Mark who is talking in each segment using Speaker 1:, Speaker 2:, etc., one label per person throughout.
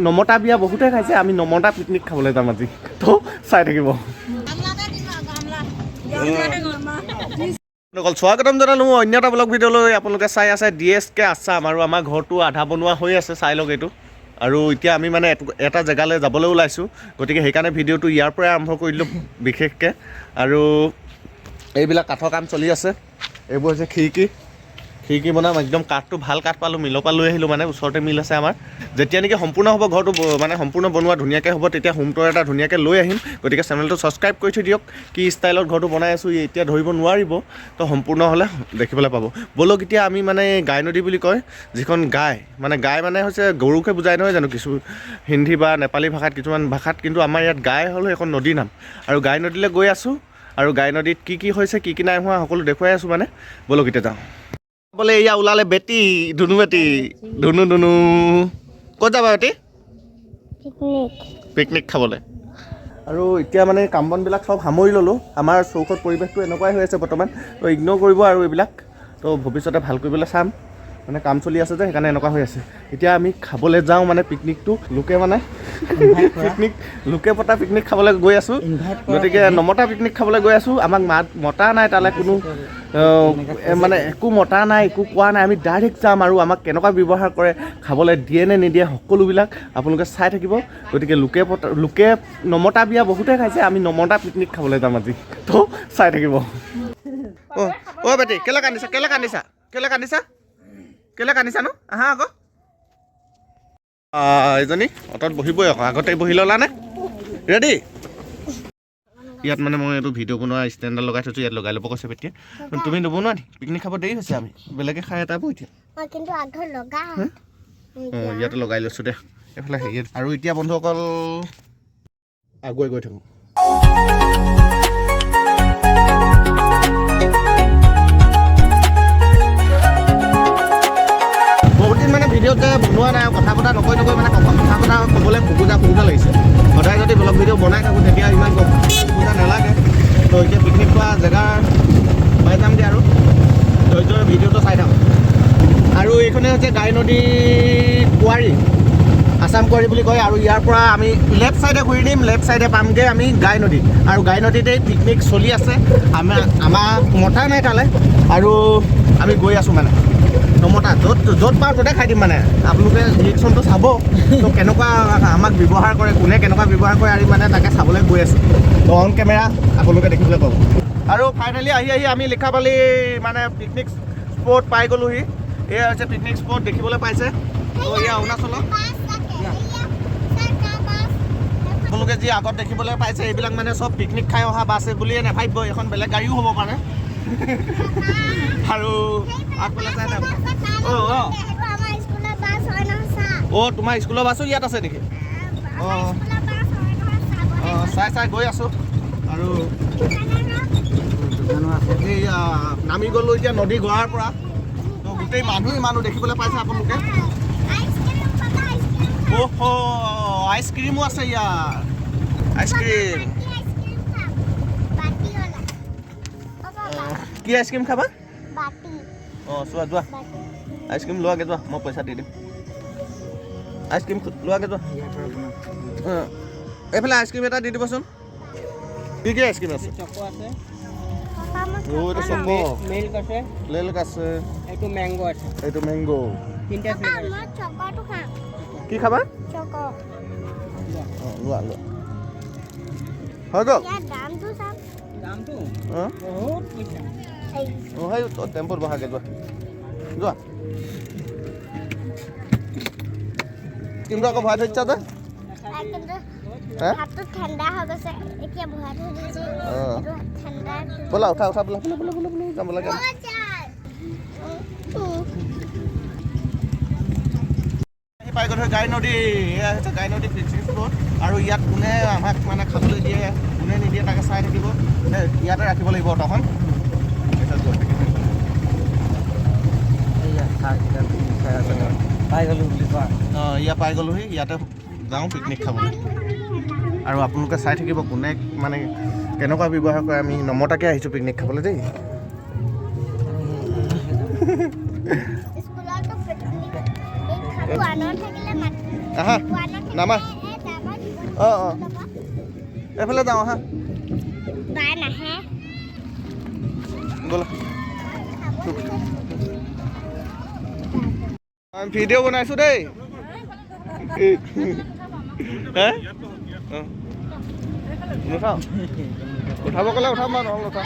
Speaker 1: নমতা বিয়া বহুতে খাইছে, আমি নমতা পিকনিক খাবলৈ যাম আজি। তো চাই থাকিব। স্বাগতম জনালোঁ অন্য এটা ব্লগ ভিডিঅ'লৈ। আপোনালোকে চাই আছে DSK আছাম আৰু আমাৰ ঘৰটো আধা বনোৱা হৈ আছে, চাই লওক এইটো। আৰু এতিয়া আমি মানে এটা জেগালৈ যাবলৈ ওলাইছোঁ, গতিকে সেইকাৰণে ভিডিঅ'টো ইয়াৰ পৰাই আৰম্ভ কৰি দিলোঁ বিশেষকৈ। আৰু এইবিলাক কাঠৰ কাম চলি আছে, এইবোৰ হৈছে খিৰিকী বনাম। একদম কাঠটো ভাল কাঠ পালোঁ, মিলৰ পৰা লৈ আহিলোঁ, মানে ওচৰতে মিল আছে আমাৰ। যেতিয়া নেকি সম্পূৰ্ণ হ'ব ঘৰটো, মানে সম্পূৰ্ণ বনোৱা ধুনীয়াকৈ হ'ব, তেতিয়া হোম টুৰ এটা ধুনীয়াকৈ লৈ আহিম। গতিকে চেনেলটো ছাবস্ক্ৰাইব কৰি থৈ দিয়ক। কি ষ্টাইলত ঘৰটো বনাই আছোঁ এতিয়া ধৰিব নোৱাৰিব, তো সম্পূৰ্ণ হ'লে দেখিবলৈ পাব। ব'লক এতিয়া আমি মানে গাই নদী বুলি কয় যিখন গাই মানে হৈছে গৰুকে বুজাই নহয় জানো কিছু হিন্দী বা নেপালী ভাষাত, কিছুমান ভাষাত, কিন্তু আমাৰ ইয়াত গাই হ'ল এখন নদীৰ নাম। আৰু গাই নদীলৈ গৈ আছোঁ, আৰু গাই নদীত কি হৈছে কি নাই হোৱা সকলো দেখুৱাই আছোঁ মানে। ব'লক এতিয়া যাওঁ। বোলে এয়া ওলালে বেটি, ধুনু বেটি, ধুনু ক'ত যাবা বেটি? পিকনিক খাবলৈ। আৰু এতিয়া মানে কাম বনবিলাক চব সামৰি ল'লোঁ। আমাৰ চৌকত পৰিৱেশটো এনেকুৱাই হৈ আছে বৰ্তমান, তো ইগন'ৰ কৰিব আৰু এইবিলাক। তো ভৱিষ্যতে ভাল কৰিবলৈ চাম, মানে কাম চলি আছে যে সেইকাৰণে এনেকুৱা হৈ আছে। এতিয়া আমি খাবলৈ যাওঁ মানে পিকনিকটো লোকে পতা পিকনিক খাবলৈ গৈ আছোঁ। গতিকে নমতা পিকনিক খাবলৈ গৈ আছোঁ। আমাক মতা নাই, তালৈ কোনো মানে একো মতা নাই, একো কোৱা নাই। আমি ডাইৰেক্ট যাম আৰু আমাক কেনেকুৱা ব্যৱহাৰ কৰে, খাবলৈ দিয়ে নে নিদিয়ে, সকলোবিলাক আপোনালোকে চাই থাকিব। গতিকে লোকে নমতা বিয়া বহুতে খাইছে, আমি নমতা পিকনিক খাবলৈ যাম আজি। তো চাই থাকিব। অ' বেটি কেলৈ কান্দিছা নো? আহা আকৌ। এইজনী অটত বহিবই আকৌ, আগতে বহি ল'লা নে? ৰেডি? ইয়াত মানে মই এইটো ভিডিঅ' বনোৱা ষ্টেণ্ডাৰ লগাই থৈছোঁ, ইয়াত লগাই ল'ব কৈছে বেটিয়ে। তুমি নবনোৱা নি? পিকনিক খাব দেৰি হৈছে, আমি বেলেগে খাই এটা এতিয়া। ইয়াতে লগাই লৈছোঁ দে এইফালে হেৰি। আৰু এতিয়া বন্ধুসকল আগুৱাই গৈ থাকোঁ। বহুত দিন মানে ভিডিঅ'তে বনোৱা নাই, কথা নকৈ মানে কথা ক'বলৈ খোজা লাগিছে। সদায় যদি ব্লগ ভিডিঅ' বনাই থাকোঁ তেতিয়া ইমান খোজা নালাগে। তো এতিয়া পিকনিক খোৱা জেগা পাই যামগৈ আৰু ধৈৰ্য্যৰে ভিডিঅ'টো চাই থাকোঁ। আৰু এইখনে হৈছে গাই নদী কুঁৱাৰী, আছাম কুঁৱাৰী বুলি কয়। আৰু ইয়াৰ পৰা আমি লেফ্ট ছাইডে ঘূৰি দিম, লেফ্ট ছাইডে পামগৈ আমি গাই নদী। আৰু গাই নদীতেই পিকনিক চলি আছে। আমাৰ মতা নাই তালৈ, আৰু আমি গৈ আছোঁ মানে নমতা। য'ত পাওঁ ত'তে খাই দিম মানে। আপোনালোকে ৰিয়েকশ্যনটো চাব, তো কেনেকুৱা আমাক ব্যৱহাৰ কৰে, কোনে কেনেকুৱা ব্যৱহাৰ কৰে, আৰু মানে তাকে চাবলৈ গৈ আছোঁ। তো অন কেমেৰা আপোনালোকে দেখিবলৈ পাব। আৰু ফাইনেলি আহি আমি লিখাবালি মানে পিকনিক স্পট পাই গ'লোহি। এয়া হৈছে পিকনিক স্পট, দেখিবলৈ পাইছে। তো এয়া অৰুণাচলত আপোনালোকে যি আগত দেখিবলৈ পাইছে এইবিলাক মানে চব পিকনিক খাই অহা বাছ বুলিয়ে নাভাবিব, এখন বেলেগ গাড়ীও হ'ব পাৰে। আৰু আগফালে চাই থাকক। তোমাৰ স্কুলৰ বাছো ইয়াত আছে নেকি? চাই গৈ আছোঁ। আৰু এইয়া নামি গ'লোঁ এতিয়া নদী গৰাৰ পৰা। তো গোটেই মানুহ দেখিবলৈ পাইছে আপোনালোকে। আইচক্ৰীমো আছে ইয়াত, আইচক্ৰীম। কি আইচক্ৰীম খাবা? চোৱা যোৱা, আইচক্ৰীম লোৱাগৈ যোৱা, মই পইচা দি দিম। আইচক্ৰীম লোৱাগৈ যোৱা। এইফালে আইচক্ৰীম এটা দি দিবচোন। কি আইচক্ৰীম আছে? এইটো চকো, মিল্ক আছে, এইটো মেংগো আছে, এইটো মেংগো। কি খাবা? লোৱা হৈ গ'ল। টেম্পোত বহাগে যোৱা। কিন্তু আকৌ ভৰাই থৈছা যে ব'লা উঠা বোলা যাব লাগে। পাই গ'লো গাই নদী। এয়া হৈছে গাই নদী পিকনিক স্পট। আৰু ইয়াত কোনে আমাক মানে খাবলৈ দিয়ে, কোনে নিদিয়ে তাকে চাই থাকিব। ইয়াতে ৰাখিব লাগিব অটখন। ইয়াত পাই গ'লোহি, ইয়াতে যাওঁ পিকনিক খাবলৈ। আৰু আপোনালোকে চাই থাকিব কোনে মানে কেনেকুৱা ব্যৱহাৰ কৰে। আমি নমতাকৈ আহিছোঁ পিকনিক খাবলৈ দেই। আহা নামা অঁ এইফালে যাওঁ আহা ব'লা আমি ভিডিঅ' বনাইছোঁ দেই হে নুঠাওঁ উঠাব ক'লে উঠাম বাৰু নহ'লে উঠাম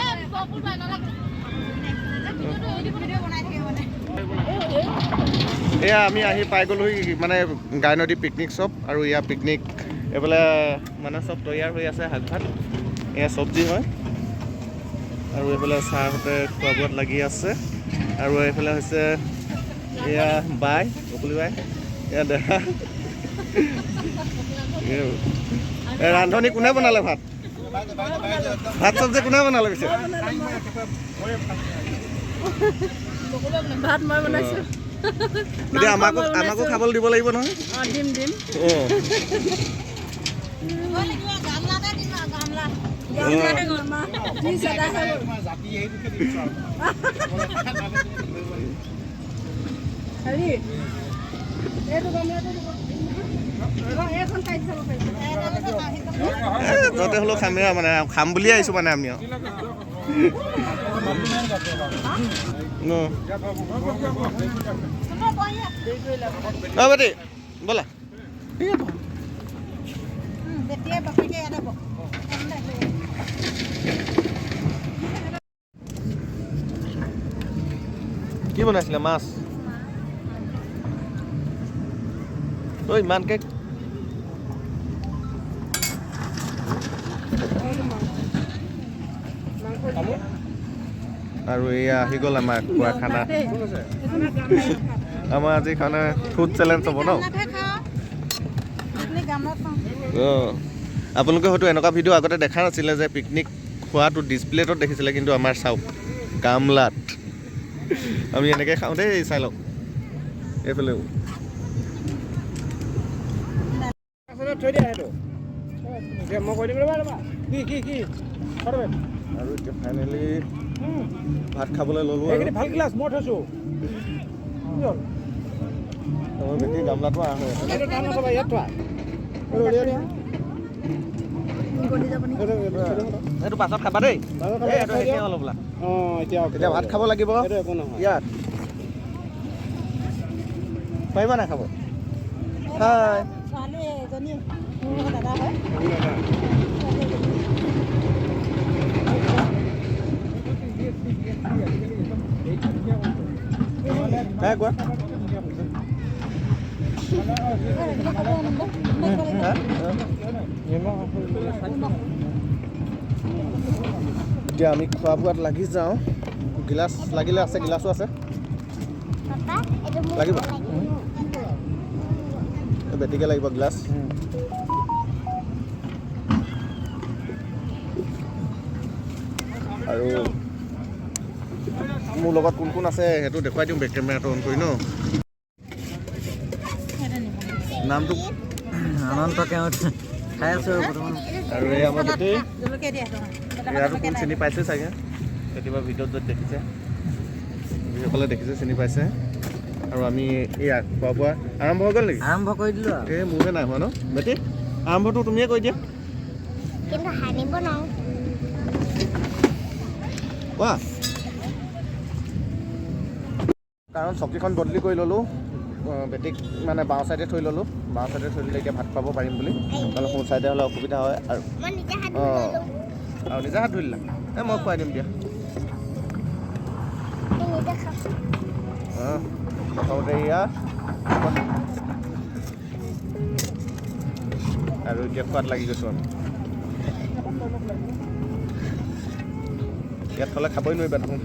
Speaker 1: এয়া আমি আহি পাই গ'লোহি মানে গাইনদী পিকনিক শ্বপ আৰু ইয়াৰ পিকনিক এইফালে মানে চব তৈয়াৰ হৈ আছে শাক ভাত এয়া চব্জি হয় আৰু এইফালে চাহহঁতে খোৱা বোৱাত লাগি আছে আৰু এইফালে হৈছে এয়া বাই অকলি বাই এয়া দেহা ৰান্ধনি কোনে বনালে ভাত ভাত চব্জি কোনে বনালে পিছে
Speaker 2: ভাত মই বনাইছোঁ
Speaker 1: এতিয়া আমাকো খাবলৈ দিব লাগিব নহয়
Speaker 2: দিম
Speaker 1: তহঁতে হ'লেও খামেই আৰু মানে খাম বুলিয়ে আহিছোঁ মানে আমি আৰু বেটি ব'লা কি বনাইছিলে মাছ ঐ ইমানকে আৰু এয়া আহি গ'ল আমাৰ খোৱা খানা আমাৰ আজি খানা ফুড চেলেঞ্জ হ'ব ন আপোনালোকে হয়তো এনেকুৱা ভিডিঅ' আগতে দেখা নাছিলে যে পিকনিক খোৱাটো ডিছপ্লেটত দেখিছিলে কিন্তু আমাৰ চাওক গামলাত আমি এনেকৈ খাওঁ দেই চাই লওক এইফালেও আৰু এতিয়া ফাইনেলি ভাত খাবলৈ ল'লোঁ আৰু
Speaker 3: ভাল গ্লাছ মই থৈছোঁ
Speaker 1: বেটি গামলাটো এইটো পাছত খাবা দেই অলপ এতিয়া ভাত খাব লাগিব ইয়াত পাৰিবা নাই খাব হয় কোৱা এতিয়া আমি খোৱা বোৱাত লাগি যাওঁ গিলাচ লাগিলে আছে গিলাচো আছে লাগিব বেটিকে লাগিব গিলাচ আৰু মোৰ লগত কোন কোন আছে সেইটো দেখুৱাই দিওঁ বেক কেমেৰাটো অন কৰি ন নামটো
Speaker 3: অনন্ত কেওট খাই আছোঁ
Speaker 1: আৰু এই আমাৰ বেটি ইয়াতো কোন চিনি পাইছে চাগে কেতিয়াবা ভিডিঅ'ত য'ত দেখিছে যিসকলে দেখিছে চিনি পাইছে আৰু আমি এয়া খোৱা বোৱা আৰম্ভ হৈ গ'ল নেকি
Speaker 3: আৰম্ভ কৰি দিলোঁ
Speaker 1: এই মোৰে নাই হোৱা ন বেটি আৰম্ভটো তুমিয়ে কৈ দিয়া
Speaker 2: কিন্তু হানিব নোৱাৰোঁ
Speaker 1: কোৱা কাৰণ চকীখন বদলি কৰি ল'লোঁ বেটিক মানে বাওঁ চাইডে থৈ ল'লোঁ বাওঁ চাইডে থৈ দিলে এতিয়া ভাত খাব পাৰিম বুলি নহ'লে সোঁ চাইডে হ'লে অসুবিধা হয় আৰু আৰু নিজে হাত ধুই দিলা এই মই খুৱাই দিম দিয়া প্ৰথমতে এয়া আৰু এতিয়া খোৱাত লাগি গৈছোঁ আমি ইয়াত থ'লে খাবই নোৱাৰিবা দেখোন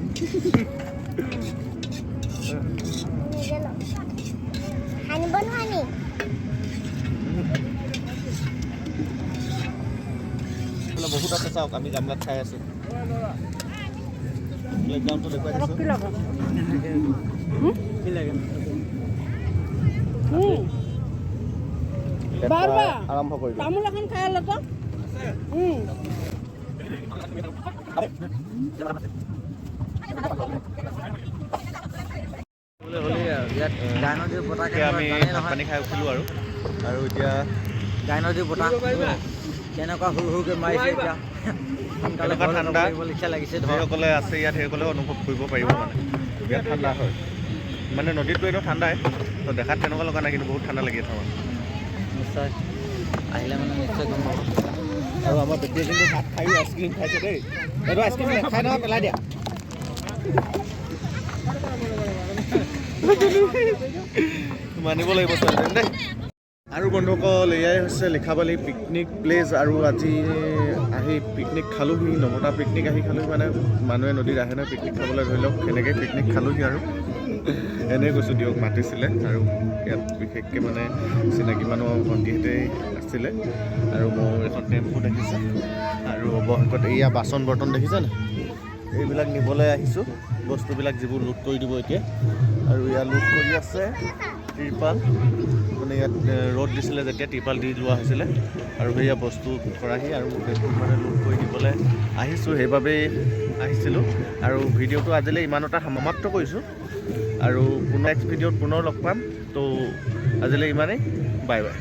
Speaker 1: বহুত আছে চাওক আমি গামলাত খাই আছোঁ প্লেটগ্ৰাউণ্ডটো দেখুৱাই দিছোঁ আৰম্ভ কৰিলোঁ
Speaker 2: তামোল এখন খাই ল'ব
Speaker 1: আমি ভাত পানী খাই উঠিলোঁ আৰু আৰু এতিয়া
Speaker 3: গাই নদীৰ বতাহ কেনেকুৱা সৰু সৰুকৈ মাৰিছে এতিয়া সোনকালে
Speaker 1: এনেকুৱা ঠাণ্ডা
Speaker 3: লিখা লাগিছে ধৰ
Speaker 1: যিসকলে আছে ইয়াত সেইসকলেও অনুভৱ কৰিব পাৰিব মানে ইয়াত ঠাণ্ডা হয় মানে নদীতটো এইটো ঠাণ্ডাই তো দেখাত তেনেকুৱা লগা নাই কিন্তু বহুত ঠাণ্ডা লাগি আছে
Speaker 3: নিশ্চয় আহিলে মানে নিশ্চয় গম পাব
Speaker 1: আৰু আমাৰ বেটিয়ে কিন্তু ভাত খায়ো আইচক্ৰীম খাইছে দেই এইটো আইচক্ৰীম খাই নহয় পেলাই দিয়া মানিব লাগিব ছোৱালীজনী দেই আৰু বন্ধুসকল এয়াই হৈছে লিখাবালি পিকনিক প্লেচ আৰু আজি আহি পিকনিক খালোঁহি নমতা পিকনিক আহি খালোঁহি মানে মানুহে নদীত আহে নহয় পিকনিক খাবলৈ ধৰি লওক সেনেকৈ পিকনিক খালোঁহি আৰু এনেই কৈছোঁ দিয়ক মাতিছিলে আৰু ইয়াত বিশেষকৈ মানে চিনাকি মানুহ ভণ্টিহঁতে আছিলে আৰু মোৰ এখন টেম্পু দেখিছে আৰু অৱশেষত এয়া বাচন বৰ্তন দেখিছেনে এইবিলাক নিবলৈ আহিছোঁ বস্তুবিলাক যিবোৰ লুট কৰি দিব এতিয়া আৰু ইয়াত লুট কৰি আছে ত্ৰিপাল মানে ইয়াত ৰ'দ দিছিলে যেতিয়া ত্ৰিপাল দি লোৱা হৈছিলে আৰু সেয়া বস্তু খৰাহি আৰু মানে লুট কৰি দিবলৈ আহিছোঁ সেইবাবেই আহিছিলোঁ আৰু ভিডিঅ'টো আজিলৈ ইমানটা সমাপ্ত কৰিছোঁ আৰু নেক্সট ভিডিঅ'ত পুনৰ লগ পাম তো আজিলৈ ইমানেই বাই বাই